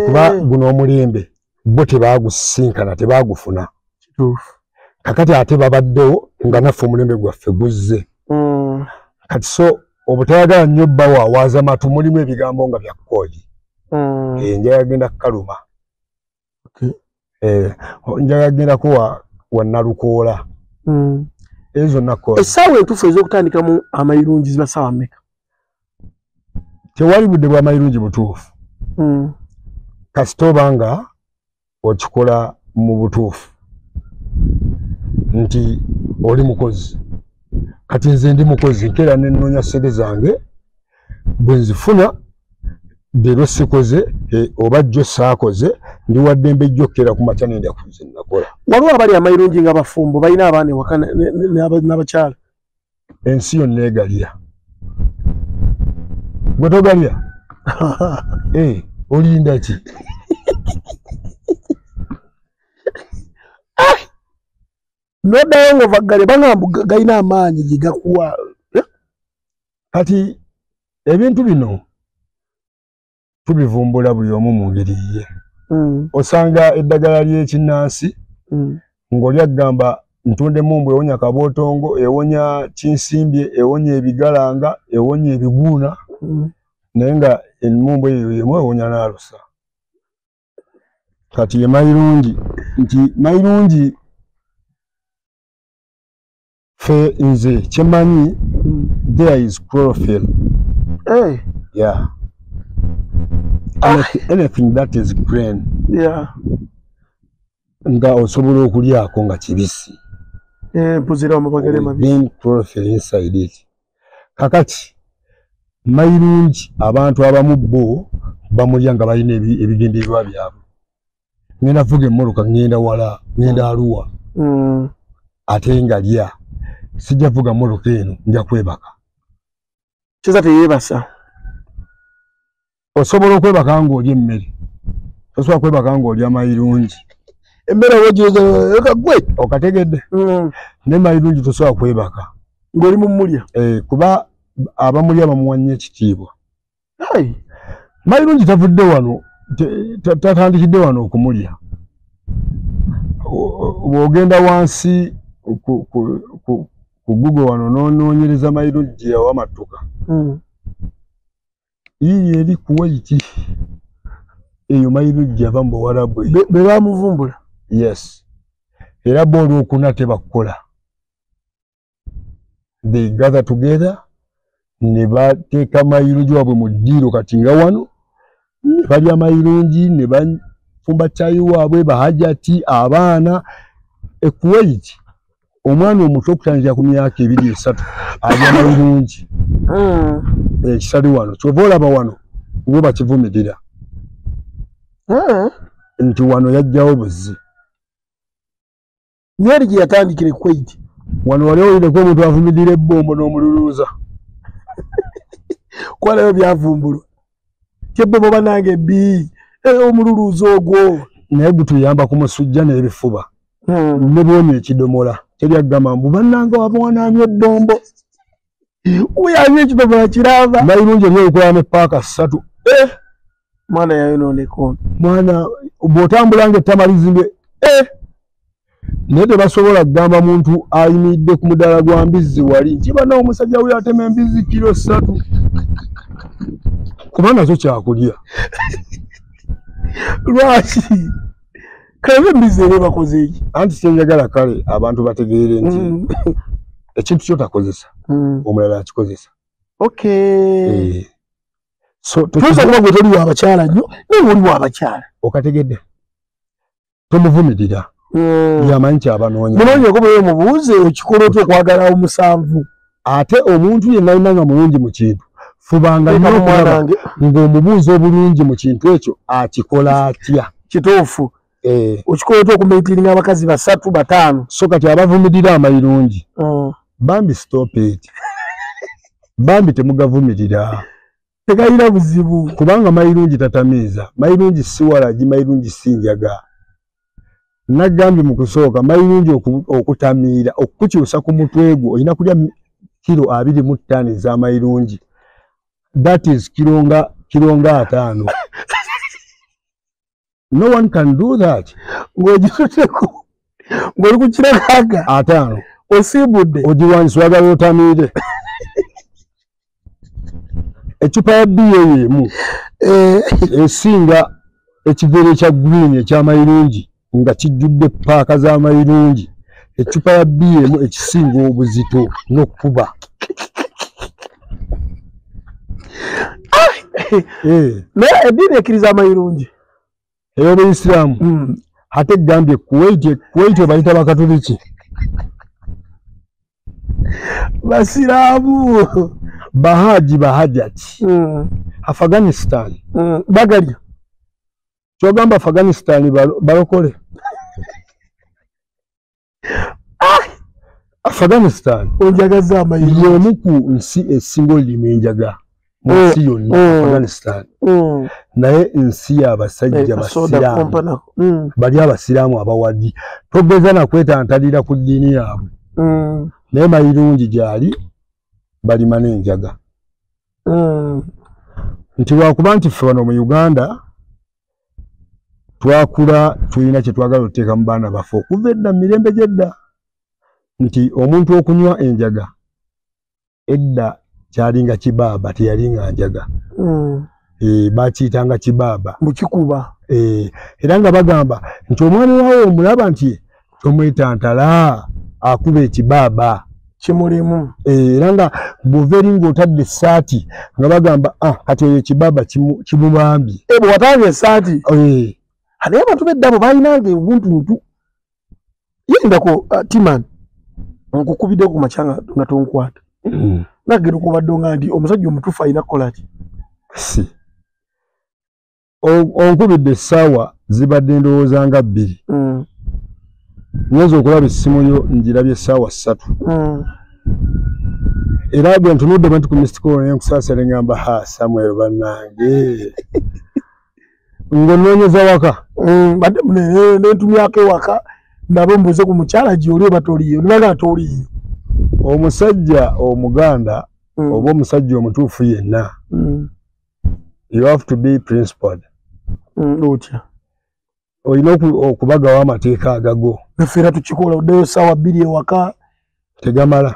kuba guno omulembe bo tebaagusinkana tebaagufuna kakati ate babaddewo nga naffe omulembe gwaffe guzze kati so obutayagala nnyo bbawo awaaza matu mulimu ebigambo nga bya koodi enjala yagenda kukaluma enjala yagendako wa Nalukoola ezo zonna koodi essaawa entuufu ez'okutandikamu amayirungi ziba ssaawa mmeka tewali budde bw'amayirungi butuufu kasita oba nga okikola mu butuufu nti oli mukozi kati nze ndi mukozi nkeera nenoonya ssente zange bwe nzifuna leero sikoze oba jjo saakoze ndi wadde mbe jjo okkeera ku makya nendya ku nze nakola waliwo abali amayirungi nga bafumbo balina abaana ewaka n'abakyala ensi yonna egalya gwe togalya olinda ki noddayo ng'ovagale bagamba galina amaanyi gye gakuwa kati ebintu bino tubivumbula buli omu mu ngeri ye osanga eddagala ly'ekinnansi ng'oli agamba ntunda emmumbwa ewonya kabootongo ewonya kinsimbye ewonya ebigalanga ewonya ebiguuna naye nga emmumbwa eyo yemu ewonya n'alusa kati ye mayirungi nti mayirungi fe nze kyemanyi there is chlorophyll yeah anything that is green nga osobola okulyako nga kibisi mpuzira amabagere mabisi chlorophyll inside it kakati mayirungi abantu abamu bo bamulya nga balina ebigendererwa byabwe ngenda vuga emmoloka ngenda wala ngenda aluwa ate nga lya sijja vuga mmoloka eno nja kwebaka kiza teyeebasa osobola okwebaka ng'olya emmere tosobola kwebaka ng'olya mayirungi emmere owogyeza gwe okategedde ne mayirungi tosobola kwebaka ng'oli mumulya kuba abamulya bamuwa nnyo ekitiibwa mayirungi tavudde wano tatandikidde wano okumulya bw'ogenda wansi ku Google wano n'onoonyereza mayirungi gye yawa amattuka yiyi eri Kuwaiti eyo mayirungi yava mu Buwarabu be bamuvumbula yes era bo olwokuna tebakukola they gather together ne bateeka mayirungi wabwe mu ddiiro kati nga wano ne balya mayirungi ne bafumba caayi waabwe bahajati abaana Kuwaiti omwana omuto okutandikira ku myaka 2-3 alya mayirungi ekisali wano kyova olaba wano bo bakivumirira nti wano yajjawo buzzi nyeri gye yatandikira Kuwaiti wano wali owulireko omuntu avumirira ebbombo n'omululuuza kwalayo byavumbulwa kyebbobo banange ebbi omululuuza ogwo naye gutuyamba ku musujja n'ebifuba ne bwoni ekidomola teryagamba mbu bannanga wabawanaamya ebbombo uyamya ekidomola kiramba mayirungi oli olukolamu epaaka 3 mwana yayonooneka ono mwana bw'otambulanga ettama lizimbe nede basobola kugamba muntu ayimidde ku mudala gwa mbizi wali nti bana omusajja we atema embizi kilo 3 kubanga kyo kyakulya lwaki kale embizi ere bakoze iki anti kyenjagala kale abantu bategeere nti ekintu kyotakozesa omulala akikozesa okay so tuza kuba gwe toli wabakyala nnyo naye oli wabakyala okategedde tomuvumirira yamanyi kyabanoonya munoonyeko bwe mubuuze ekikola otya okwagala omusanvu ate omuntu yenna alina nga mulungi mu kintu fubanga nnyo okulaba ng'omubuuza obulungi mu kintu ekyo akikola atya kituufu okikola otya okumaitiringa abakazi 3 5 so kati abavumirira amayirungi bambi stop it bambi temugavumirira tegayina buzibu kubanga mayirungi tatamiiza mayirungi si walagi mayirungi si njaga nagambye mu kusooka mayirungi okutamiira okukukyusa ku mutwe gwo olina kulya kilo 25 ez'amayirungi that is kilonga 5 no one can do that ng'ogituteko ng'oli ku kilo 5 osiibudde ogiwanisa wagala otamiire ecupa ya bbiya y'emu esinga ekiveera ekya green eky'amayirungi nga kijjudde paaka z'amayirungi ecupa ya bbiya emu ekisinga obuzito n'okkuba naye eddiini ekkiriza amayirungi ey'Obuyisiraamu ate egambye Kuwait bayita bakatoliki basiraamu bahajati Afghanistan bagalya kyogamba Afghanistan balokole Afghanistan onjagaza amayirungi y'omu ku nsi esinga olima enjaga mu nsi yonna Afghanistan naye nsi y'abasajja basiraamu bali abasiraamu abawadi togeza nakwetantalira ku ddiini yaabwe naye mayirungi gyali balima n'enjaga nti lwakuba nti ffe wano mu Uganda twakula tulina kye twagala okuteeka mu baana baffe okuva edda mu mirembe gy'edda nti omuntu okunywa enjaga edda kyalinga kibaaba teyalinga njaga bakiyitanga kibaaba mukikuba era nga bagamba nti omwami waawe omulaba nti tomwetantala akuba ekibaaba kimulimu era nga bw'ova eri ng'otadde essaati nga bagamba kati oyo ekibaaba kimubambye bwe watanga essaati naye abantu b'eddabo balinanga obuntuntu yendako timan nkukubidde ku makyanga nga tonkwata nagenda okubadde nga nti omusajja omutuufu alina kukola ki si onkubidde essaawa zibadde ndowooza nga 2 nyinza okulaba essimu yo ngirabye essaawa 3 era bwe ntunudde bwe nti ku mistikolo naye nkusaasira ngamba Samuel bannange ng'onoonyeza waka nentumyako ewaka nabo mbuuze ku mukyala gy'oli oba toliyo nibaga toliyo omusajja omuganda oba omusajja omutuufu yenna you have to be principled otya olina okubagawo amateeka agago naffe era tukikola oddayo ssaawa 2 ewaka tegamala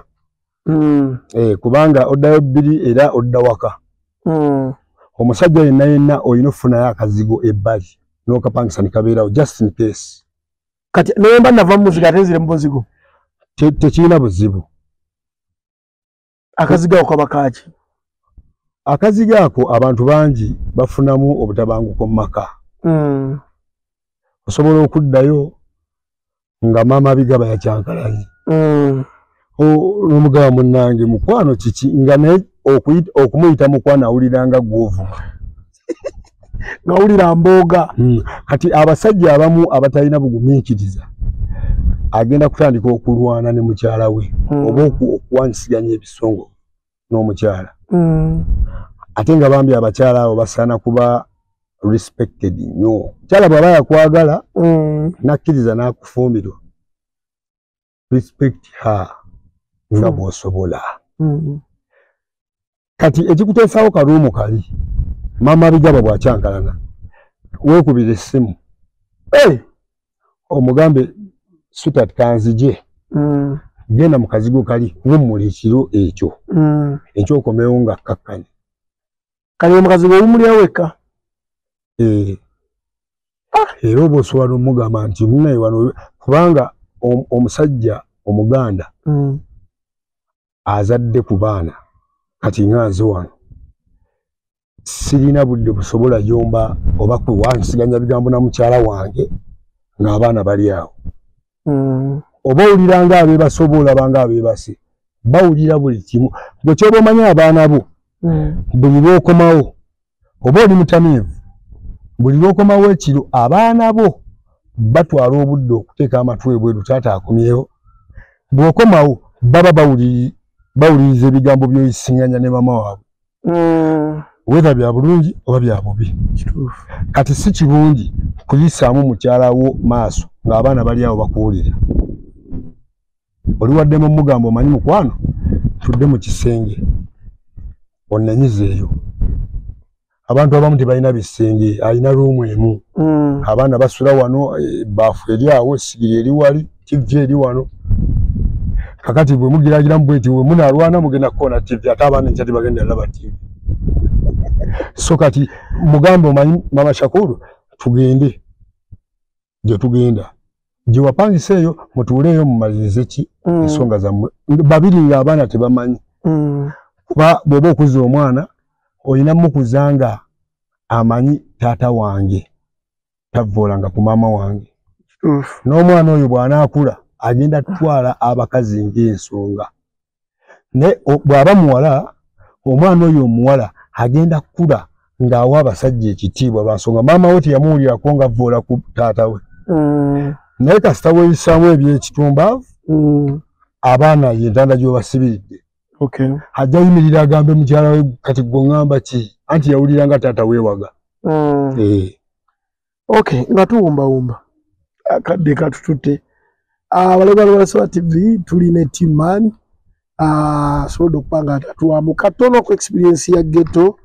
kubanga oddayo 2 era odda waka omusajja yenna olina okufunayo akazigo ebbali n'okapangisa ne kabeerawo just in case kati naye mba nava mu muzigo ate nzire mu buzigo tekirina buzibu akazigo ako kaba kaaki akazigo ako abantu bangi bafunamu obutabanguko mu maka osobola okuddayo nga maama bigaba yakyankalanyi n'omugaba munnange mukwano kiki nga naye okumuyita mukwano awuliranga gwovuma ngawulira mbooga kati abasajja abamu abatalina bugumiikiriza agenda kutandika okulwana ne mukyala we oba okuwanyisiganya ebisongo n'omukyala ate nga bambi abakyala abo basaana kuba respected nnyo mukyala bw'aba yakwagala nakkiriza n'akufumbirwa respect her nga bw'osobola kati ekikuteesaawo kaluumu kali maama bigaba bw'akyankalana weekubira essimu omugambe sweetheart kanzije genda mu kazigo kali wumuli ekiro ekyo ekyokomewo nga kakkanye kali mu kazigo wumuli aweka era oba osobola n'omugamba nti munaye wano kubanga omusajja omuganda azadde ku baana kati nga nze wano sirina budde busobola yomba oba kuwansiganya bigambo na mukyala wange ng'abaana bali awo oba owulira nga abeebasobola banga abeebase bawulira buli kimu gwe kyoba omanyi abaana bo buli lw'okomawo oba oli mutamiivu buli lw'okomawo ekiro abaana bo batwala obudde okuteeka amatwe ebweru taata akomyewo bw'okomawo baba bawuliriza ebigambo by'oyisiŋŋanya ne mama waabwe wetha bya bulungi oba bya bubi kati si kirungi kuyisaamu mukyala wo maaso ng'abaana bali awo bakuwulira oli waddemu omugamba omanyi mukwano tudde mu kisenge onnenyizeeyo abantu abamu tebalina bisenge alina ruumu emu abaana basula wano baafu eri awo essigiri eri wali tivi eri wano kakati bwe mugiragiramu bweti we munaalwana mugenda kukoona tivi ate abaana enkya tebagenda laba tivi so kati mugambe omanyi mama Shakuru tugende gye tugenda gye wapangisa eyo mutuuleeyo mumalirize ki ensonga zammwe babiri ng'abaana tebamanyi kuba bw'oba okuza omwana olina mukuza nga amanyi taata wange tavvoolanga ku maama wange n'omwana oyo bw'anaakula agenda tutwala abakazi ng'ensonga naye bw'aba muwala omwana oyo omuwala agenda kukula ng'awa abasajja ekitiibwa lwansonga maama we teyamuwulirako nga avvoola ku taata we naye kasita weeyisaamu eby'ekitumbaavu abaana ye ntanda gy'obasibiridde ajja yimirira agambe mukyala we kati gwe ŋŋamba ki anti yawulira nga taata weewaga nga tuwumbawumba akadde katututte abalaba Sewa TV tulina T-Man asobodde okuba nga atatuwamu katono ku experience ya ghetto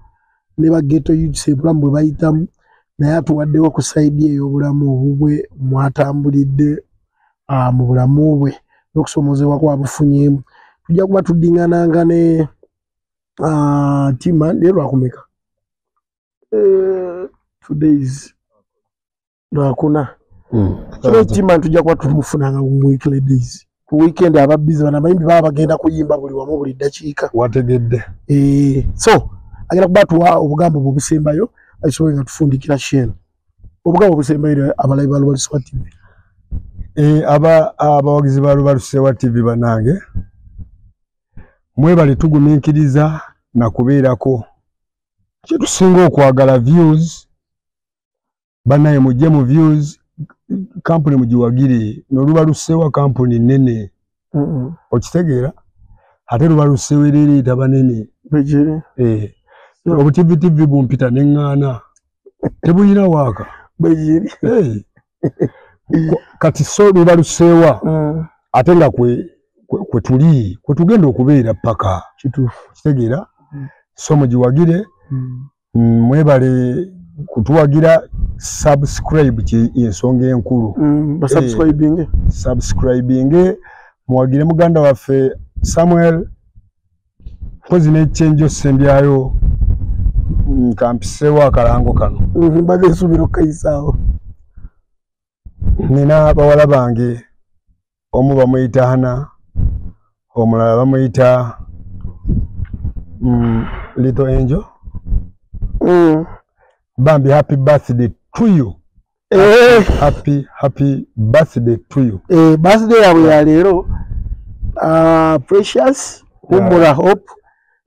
ne ba ghetto youths ebulamu bwe bayitamu naye atuwaddewo ku saidi ey'obulamu obubwe mwatambulidde mu bulamu bwe n'okusoomozebwa kwabufunyeemu tujja kuba tuddiŋŋananga ne T-Man naye lwakumeka 2 days lwakuna kino T-Man tujja kuba tumufunanga mu weekly days ku weekend ababbizi bana bayimbi baba bagenda kuyimba buli wamu buli ddakiika wategedde so agenda kuba tuwa obugambo obusembayo asoboye nga tufundikira Shane obugambo obusembayo abalabi ba Lubalu Sewa TV abawagizi ba Lubalu Sewa TV banange mwebale tugumiikiriza na kubeerako kye tusinga okwagala views banaye mujje mu views kampuni mugiwagire n'Olubalu Sewa kampuni nene okitegeera ate Lubalu Sewa ereeta banene obutivi bumpita neŋŋaana tebuyina waaka kati so Lubalu Sewa ate nga kwe tuli kwe tugenda okubeera paka kitegeera so mugiwagire mwebale kutuwagira subscribe ki ensonga enkulu subscribing muwagire muganda waffe Samuel mpozi n'ekyenjo sembyayo nkampiseewo akalango kano mbadde nsuubira okukayisaawo nina bawala bange omu bamuyita Hana omulala bamuyita Little Angel Bambi happy birthday to you happy birthday to you birthday yabwe ya leero Precious Humura Hope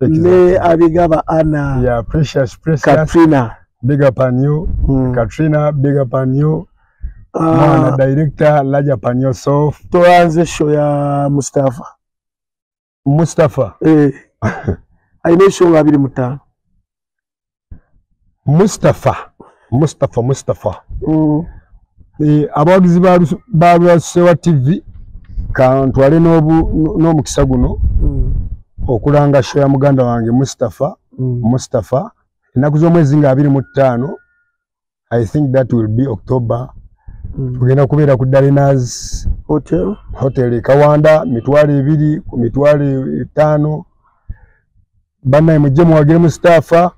ne abigaba Anna Precious Katrina big up on you Katrina big up on you mwana director large up on yourself tuanze show ya Mustafa aine show nga 25 Mustafa abawagizi ba Lubalu Sewa TV kantwale n'omukisa guno okulanga show ya muganda wange Mustafa ennaku z'omwezi nga 25 I think that will be October tugenda kubeera ku Dalinas hotel Kawanda mitwale 2 ku mitwale 5 bana mujje muwagire mu staffa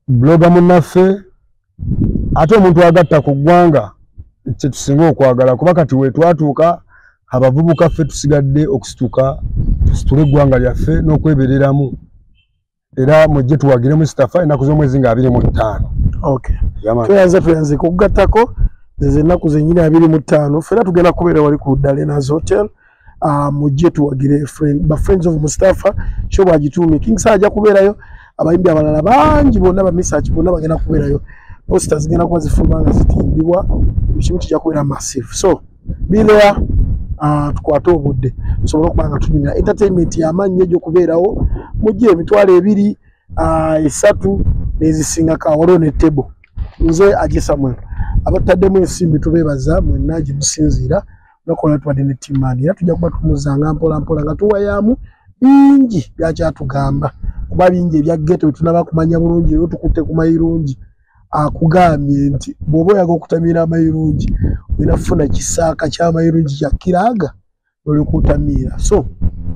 blogger munaffe ate omuntu agatta ku ggwanga kye tusinga okwagala kuba kati we twatuuka abavubuka ffe tusigadde okusituka tusitule eggwanga lyaffe n'okwebereramu era mujje tuwagire mu staffa ennaku z'omwezi nga 25. Okay. Tuyanze kugattako ze ennaku zennyini 25 ffera tugenda kubeera wali ku Dalena's Hotel. Mujje tuwagire friends of Mustafa sho bwagituumi Kingsa ajja kubeerayo abayimbi abalala bangi bonna ba message bonna bagenda kubeerayo posters zigenda kuba zifuluma nga zitimbibwa ekimu kijja kubeera massive so be there tukwate obudde tusobole okubanga tunyumya entertainment y'amannyo egyo kubeerawo mujje emitwalo 2 3 n'ezisingako waliwo ne table nze Aje Samuel abataddemu ensimbi tubeebaza mwenna gye musinziira nakola twadde ne timani era tujja kuba tumuzanga mpola mpola nga tuwayamu bingi byakyatugamba kuba bingi ebya ghetto bitunaba kumanya bulungi era tukutte ku mayirungi akugambye nti bw'oba oyaga okutamira amayirungi olina kufuna kisaaka ky'amayirungi kya kiraaga olikutamira so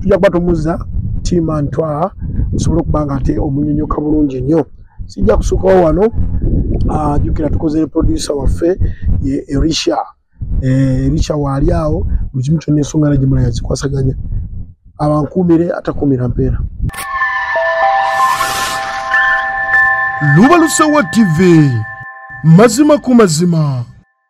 tujja kuba tumuza timani twa tusobole okubanga ate omunyonyoka bulungi nnyo sijja kusukawo wano jukira tukoze producer waffe ye Erisha wali awo buli kimu kyonna ensonga na gyemula yazikwasaganya abankuumire atakuumira mpeera. Lubalusewa TV mazima ku mazima.